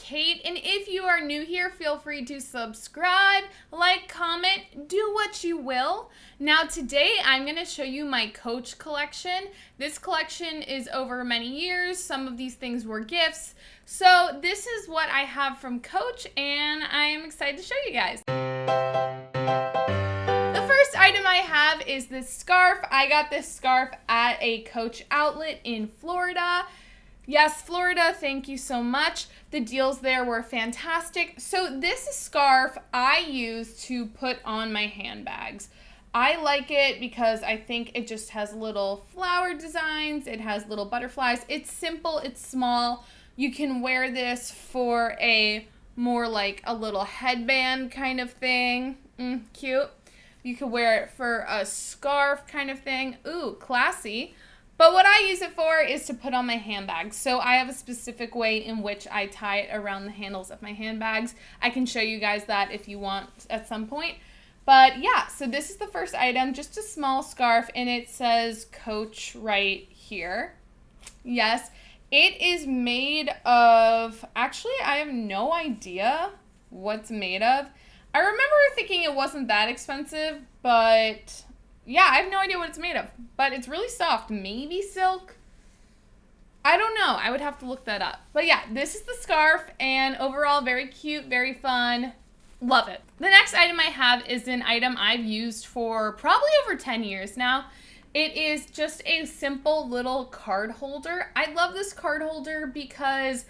Kate, and if you are new here, feel free to subscribe, like, comment, do what you will. Now today I'm going to show you my Coach collection. This collection is over many years. Some of these things were gifts. So this is what I have from Coach, and I'm excited to show you guys. The first item I have is this scarf. I got this scarf at a Coach outlet in Florida. Yes, Florida, thank you so much. The deals there were fantastic. So this scarf I use to put on my handbags. I like it because I think it just has little flower designs. It has little butterflies. It's simple, it's small. You can wear this for a more like a little headband kind of thing. Cute. You could wear it for a scarf kind of thing. Ooh, classy. But what I use it for is to put on my handbags. So I have a specific way in which I tie it around the handles of my handbags. I can show you guys that if you want at some point. But yeah, so this is the first item, just a small scarf, and it says Coach right here. Yes, it is made of, actually I have no idea what's made of. I remember thinking it wasn't that expensive, but yeah, I have no idea what it's made of, but it's really soft. Maybe silk? I don't know. I would have to look that up. But yeah, this is the scarf, and overall very cute, very fun. Love it. The next item I have is an item I've used for probably over 10 years now. It is just a simple little card holder. I love this card holder because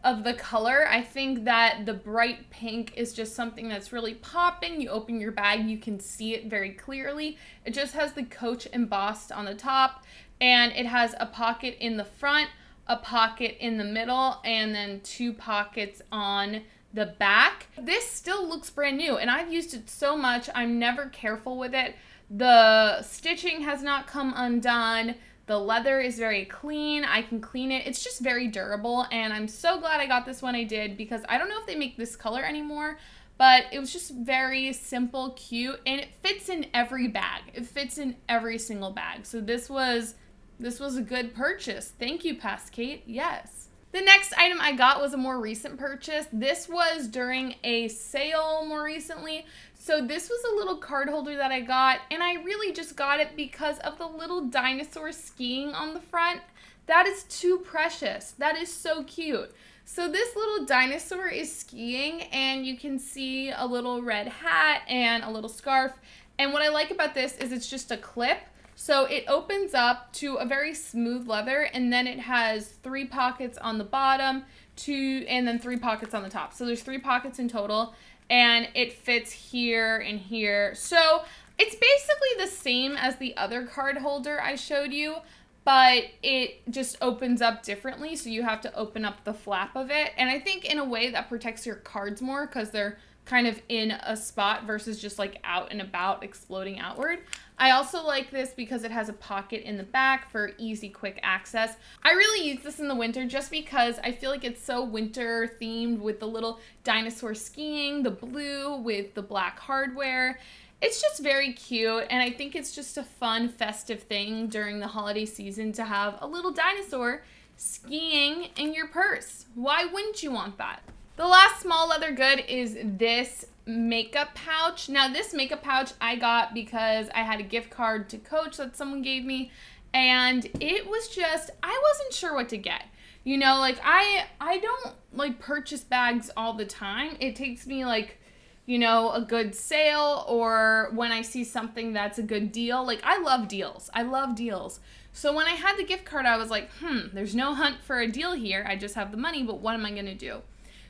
of the color. I think that the bright pink is just something that's really popping. You open your bag, you can see it very clearly. It just has the Coach embossed on the top, and it has a pocket in the front, a pocket in the middle, and then 2 pockets on the back. This still looks brand new, and I've used it so much. I'm never careful with it. The stitching has not come undone. The leather is very clean. I can clean it. It's just very durable, and I'm so glad I got this when I did, because I don't know if they make this color anymore, but it was just very simple, cute, and it fits in every bag. It fits in every single bag. So this was a good purchase. Thank you, Past Kate. Yes. The next item I got was a more recent purchase. This was during a sale more recently. So this was a little card holder that I got, and I really just got it because of the little dinosaur skiing on the front. That is too precious. That is so cute. So this little dinosaur is skiing, and you can see a little red hat and a little scarf. And what I like about this is it's just a clip. So it opens up to a very smooth leather, and then it has 3 pockets on the bottom, and then 3 pockets on the top. So there's 3 pockets in total, and it fits here and here. So it's basically the same as the other card holder I showed you, but it just opens up differently. So you have to open up the flap of it. And I think in a way that protects your cards more, because they're kind of in a spot versus just like out and about exploding outward. I also like this because it has a pocket in the back for easy, quick access. I really use this in the winter just because I feel like it's so winter themed with the little dinosaur skiing, the blue with the black hardware. It's just very cute, and I think it's just a fun, festive thing during the holiday season to have a little dinosaur skiing in your purse. Why wouldn't you want that? The last small leather good is this makeup pouch. Now this makeup pouch I got because I had a gift card to Coach that someone gave me, and it was just, I wasn't sure what to get. You know, like I don't like purchase bags all the time. It takes me like, you know, a good sale, or when I see something that's a good deal. Like I love deals. I love deals. So when I had the gift card, I was like, there's no hunt for a deal here. I just have the money, but what am I gonna do?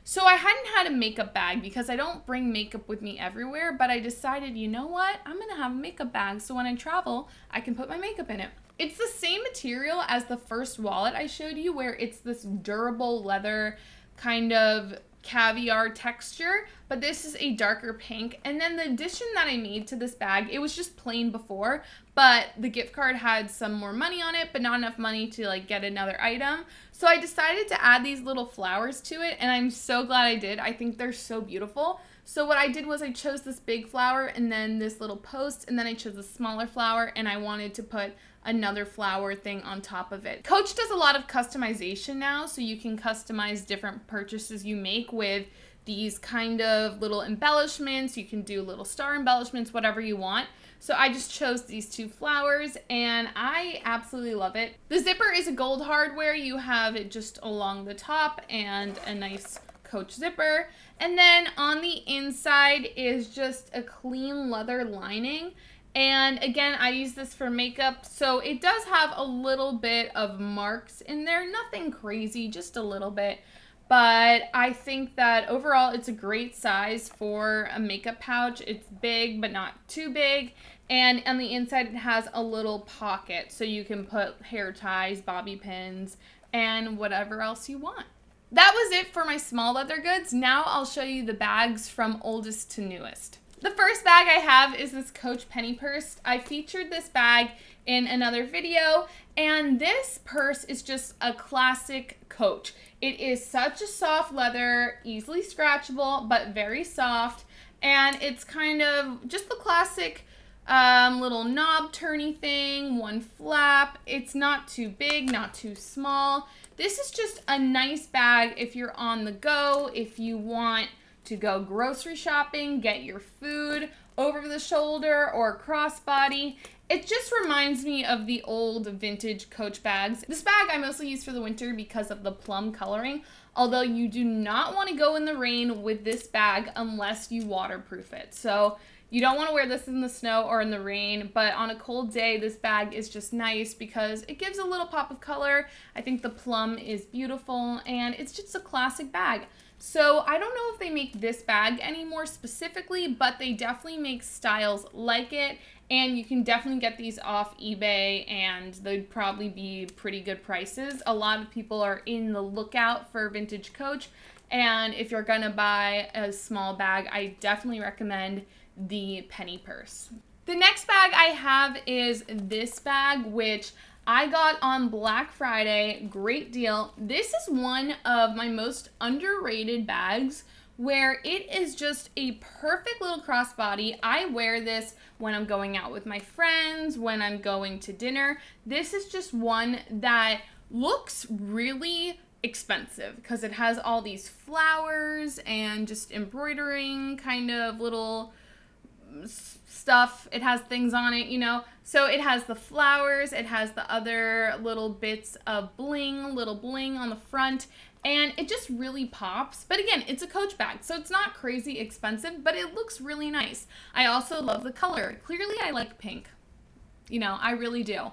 So I hadn't had a makeup bag because I don't bring makeup with me everywhere, but I decided, you know what? I'm going to have a makeup bag so when I travel, I can put my makeup in it. It's the same material as the first wallet I showed you, where it's this durable leather kind of caviar texture, but this is a darker pink. And then the addition that I made to this bag, it was just plain before, but the gift card had some more money on it, but not enough money to like get another item. So I decided to add these little flowers to it, and I'm so glad I did. I think they're so beautiful. So what I did was I chose this big flower and then this little post, and then I chose a smaller flower, and I wanted to put another flower thing on top of it. Coach does a lot of customization now, so you can customize different purchases you make with these kind of little embellishments. You can do little star embellishments, whatever you want. So I just chose these two flowers and I absolutely love it. The zipper is a gold hardware. You have it just along the top and a nice Coach zipper. And then on the inside is just a clean leather lining. And again, I use this for makeup, so it does have a little bit of marks in there. Nothing crazy, just a little bit. But I think that overall it's a great size for a makeup pouch. It's big, but not too big. And on the inside it has a little pocket, so you can put hair ties, bobby pins, and whatever else you want. That was it for my small leather goods. Now I'll show you the bags from oldest to newest. The first bag I have is this Coach penny purse. I featured this bag in another video, and this purse is just a classic Coach. It is such a soft leather, easily scratchable, but very soft, and it's kind of just the classic little knob turny thing, one flap. It's not too big, not too small. This is just a nice bag if you're on the go, if you want to go grocery shopping, get your food over the shoulder or crossbody. It just reminds me of the old vintage Coach bags. This bag I mostly use for the winter because of the plum coloring, although you do not want to go in the rain with this bag unless you waterproof it. So you don't want to wear this in the snow or in the rain, but on a cold day, this bag is just nice because it gives a little pop of color. I think the plum is beautiful, and it's just a classic bag. So I don't know if they make this bag anymore specifically, but they definitely make styles like it, and you can definitely get these off eBay, and they'd probably be pretty good prices. A lot of people are in the lookout for vintage Coach, and if you're gonna buy a small bag, I definitely recommend the penny purse. The next bag I have is this bag, which I got on Black Friday. Great deal. This is one of my most underrated bags where it is just a perfect little crossbody. I wear this when I'm going out with my friends, when I'm going to dinner. This is just one that looks really expensive because it has all these flowers and just embroidering kind of little stuff. It has things on it, you know. So it has the flowers, it has the other little bits of little bling on the front, and it just really pops. But again, it's a Coach bag, so it's not crazy expensive, but it looks really nice. I also love the color. Clearly I like pink. You know, I really do.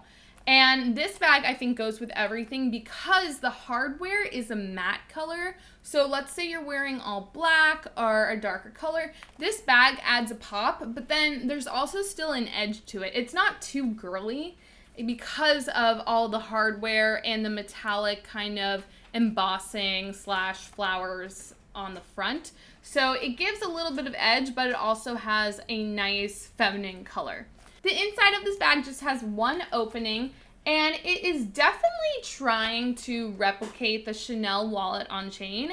And this bag I think goes with everything because the hardware is a matte color. So let's say you're wearing all black or a darker color. This bag adds a pop, but then there's also still an edge to it. It's not too girly because of all the hardware and the metallic kind of embossing / flowers on the front. So it gives a little bit of edge, but it also has a nice feminine color. The inside of this bag just has one opening, and it is definitely trying to replicate the Chanel wallet on chain.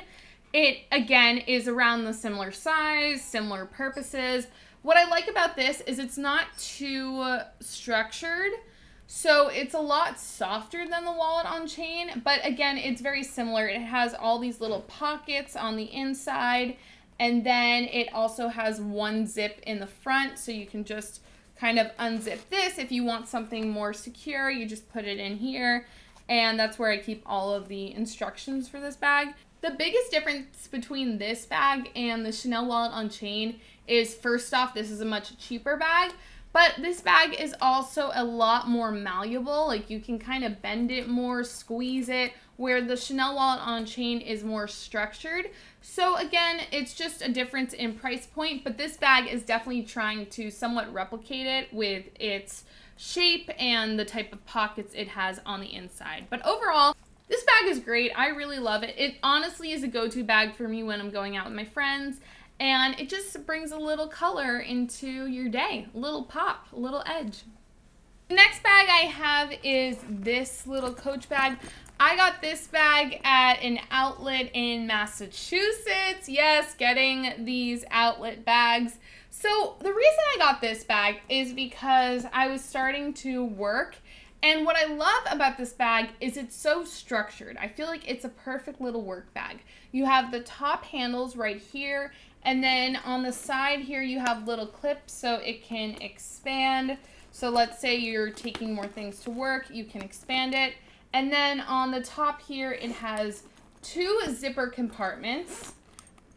It, again, is around the similar size, similar purposes. What I like about this is it's not too structured, so it's a lot softer than the wallet on chain, but again, it's very similar. It has all these little pockets on the inside, and then it also has one zip in the front, so you can just kind of unzip this. If you want something more secure, you just put it in here, and that's where I keep all of the instructions for this bag. The biggest difference between this bag and the Chanel wallet on chain is, first off, this is a much cheaper bag, but this bag is also a lot more malleable. Like, you can kind of bend it more, squeeze it, where the Chanel wallet on chain is more structured. So again, it's just a difference in price point, but this bag is definitely trying to somewhat replicate it with its shape and the type of pockets it has on the inside. But overall, this bag is great. I really love it. It honestly is a go-to bag for me when I'm going out with my friends, and it just brings a little color into your day, a little pop, a little edge. The next bag I have is this little Coach bag. I got this bag at an outlet in Massachusetts. Yes, getting these outlet bags. So the reason I got this bag is because I was starting to work, and what I love about this bag is it's so structured. I feel like it's a perfect little work bag. You have the top handles right here, and then on the side here you have little clips so it can expand. So let's say you're taking more things to work, you can expand it. And then on the top here, it has 2 zipper compartments,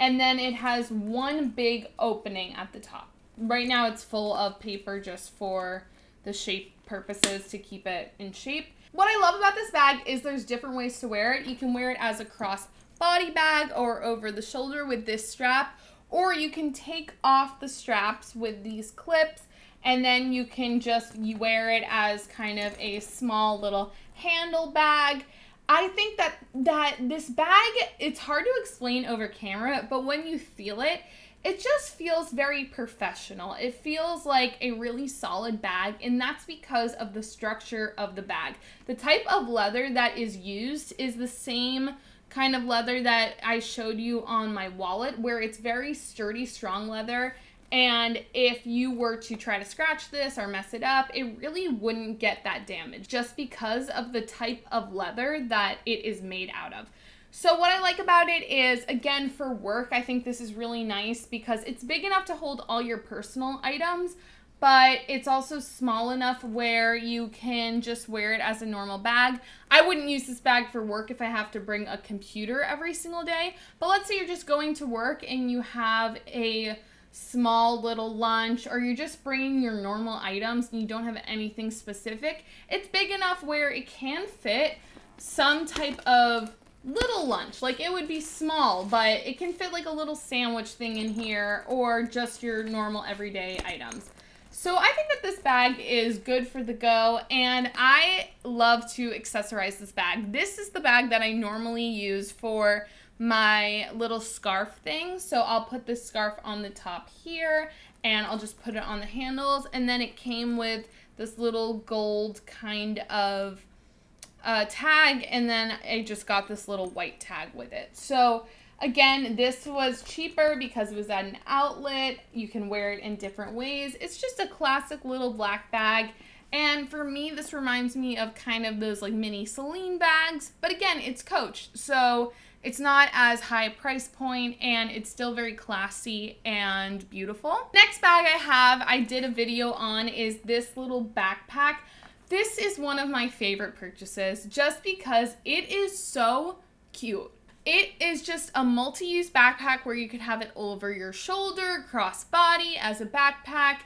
and then it has 1 big opening at the top. Right now it's full of paper just for the shape purposes, to keep it in shape. What I love about this bag is there's different ways to wear it. You can wear it as a crossbody bag or over the shoulder with this strap, or you can take off the straps with these clips, and then you can just wear it as kind of a small little handle bag. I think that this bag, it's hard to explain over camera, but when you feel it, it just feels very professional. It feels like a really solid bag, and that's because of the structure of the bag. The type of leather that is used is the same kind of leather that I showed you on my wallet, where it's very sturdy, strong leather. And if you were to try to scratch this or mess it up, it really wouldn't get that damage just because of the type of leather that it is made out of. So what I like about it is, again, for work, I think this is really nice because it's big enough to hold all your personal items, but it's also small enough where you can just wear it as a normal bag. I wouldn't use this bag for work if I have to bring a computer every single day, but let's say you're just going to work and you have a small little lunch, or you're just bringing your normal items and you don't have anything specific. It's big enough where it can fit some type of little lunch. Like, it would be small, but it can fit like a little sandwich thing in here, or just your normal everyday items. So I think that this bag is good for the go, and I love to accessorize this bag. This is the bag that I normally use for my little scarf thing. So I'll put this scarf on the top here, and I'll just put it on the handles, and then it came with this little gold kind of tag, and then I just got this little white tag with it. So again, this was cheaper because it was at an outlet. You can wear it in different ways. It's just a classic little black bag. And for me, this reminds me of kind of those like mini Celine bags. But again, it's Coach, so it's not as high a price point, and it's still very classy and beautiful. Next bag I have, I did a video on, is this little backpack. This is one of my favorite purchases just because it is so cute. It is just a multi-use backpack where you could have it over your shoulder, crossbody as a backpack.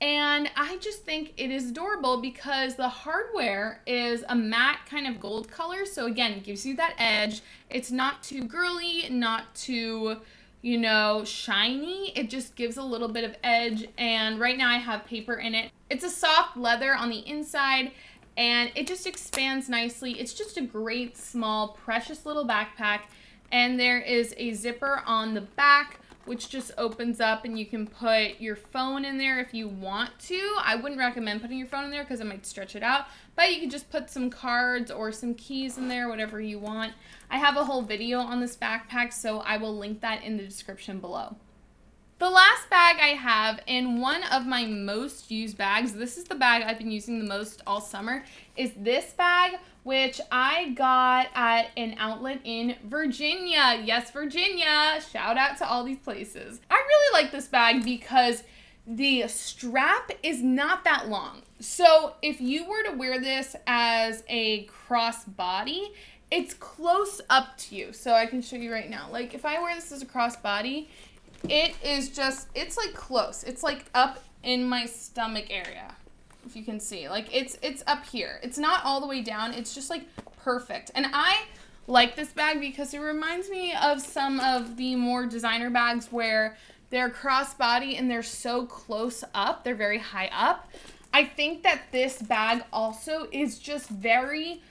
And I just think it is adorable because the hardware is a matte kind of gold color. So again, it gives you that edge. It's not too girly, not too, you know, shiny. It just gives a little bit of edge. And right now I have paper in it. It's a soft leather on the inside, and it just expands nicely. It's just a great, small, precious little backpack. And there is a zipper on the back, which just opens up, and you can put your phone in there if you want to. I wouldn't recommend putting your phone in there because it might stretch it out, but you can just put some cards or some keys in there, whatever you want. I have a whole video on this backpack, so I will link that in the description below. The last bag I have, and one of my most used bags, this is the bag I've been using the most all summer, is this bag, which I got at an outlet in Virginia. Yes, Virginia. Shout out to all these places. I really like this bag because the strap is not that long. So if you were to wear this as a crossbody, it's close up to you. So I can show you right now. Like, if I wear this as a crossbody, it is just, it's like close. It's like up in my stomach area, if you can see. Like, it's up here. It's not all the way down. It's just like perfect. And I like this bag because it reminds me of some of the more designer bags where they're crossbody and they're so close up. They're very high up. I think that this bag also is just very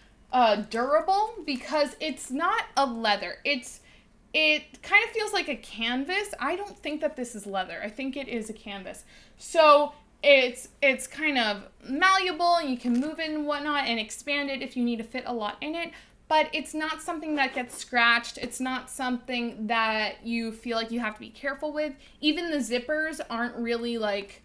durable because it's not a leather. It kind of feels like a canvas. I don't think that this is leather. I think it is a canvas. So it's kind of malleable and you can move it and whatnot and expand it if you need to fit a lot in it. But it's not something that gets scratched. It's not something that you feel like you have to be careful with. Even the zippers aren't really like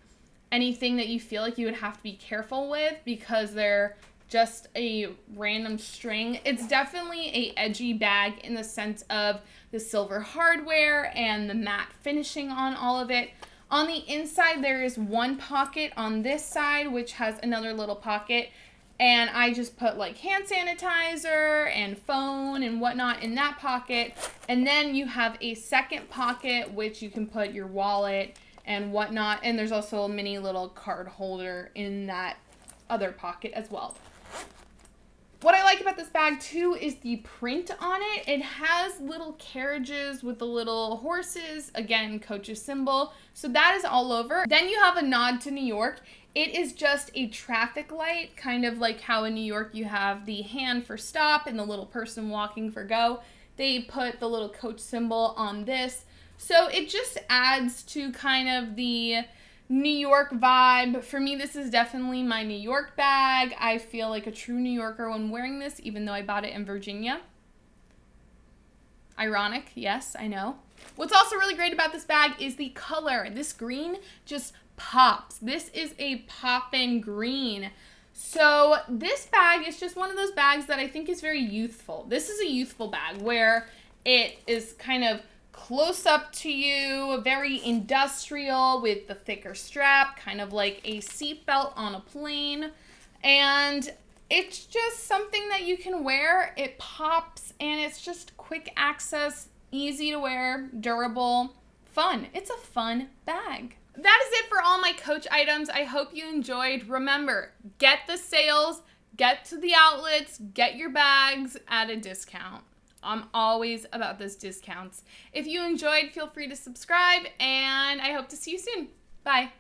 anything that you feel like you would have to be careful with because they're just a random string. It's definitely a edgy bag in the sense of the silver hardware and the matte finishing on all of it. On the inside, there is one pocket on this side, which has another little pocket. And I just put like hand sanitizer and phone and whatnot in that pocket. And then you have a second pocket, which you can put your wallet and whatnot. And there's also a mini little card holder in that other pocket as well. What I like about this bag too is the print on it. It has little carriages with the little horses, again, Coach's symbol. So that is all over. Then you have a nod to New York. It is just a traffic light, kind of like how in New York you have the hand for stop and the little person walking for go. They put the little Coach symbol on this. So it just adds to kind of the New York vibe. For me, this is definitely my New York bag. I feel like a true New Yorker when wearing this, even though I bought it in Virginia. Ironic, yes, I know. What's also really great about this bag is the color. This green just pops. This is a poppin' green. So this bag is just one of those bags that I think is very youthful. This is a youthful bag where it is kind of close up to you, very industrial with the thicker strap, kind of like a seatbelt on a plane. And it's just something that you can wear. It pops and it's just quick access, easy to wear, durable, fun. It's a fun bag. That is it for all my Coach items. I hope you enjoyed. Remember, get the sales, get to the outlets, get your bags at a discount. I'm always about those discounts. If you enjoyed, feel free to subscribe, and I hope to see you soon. Bye.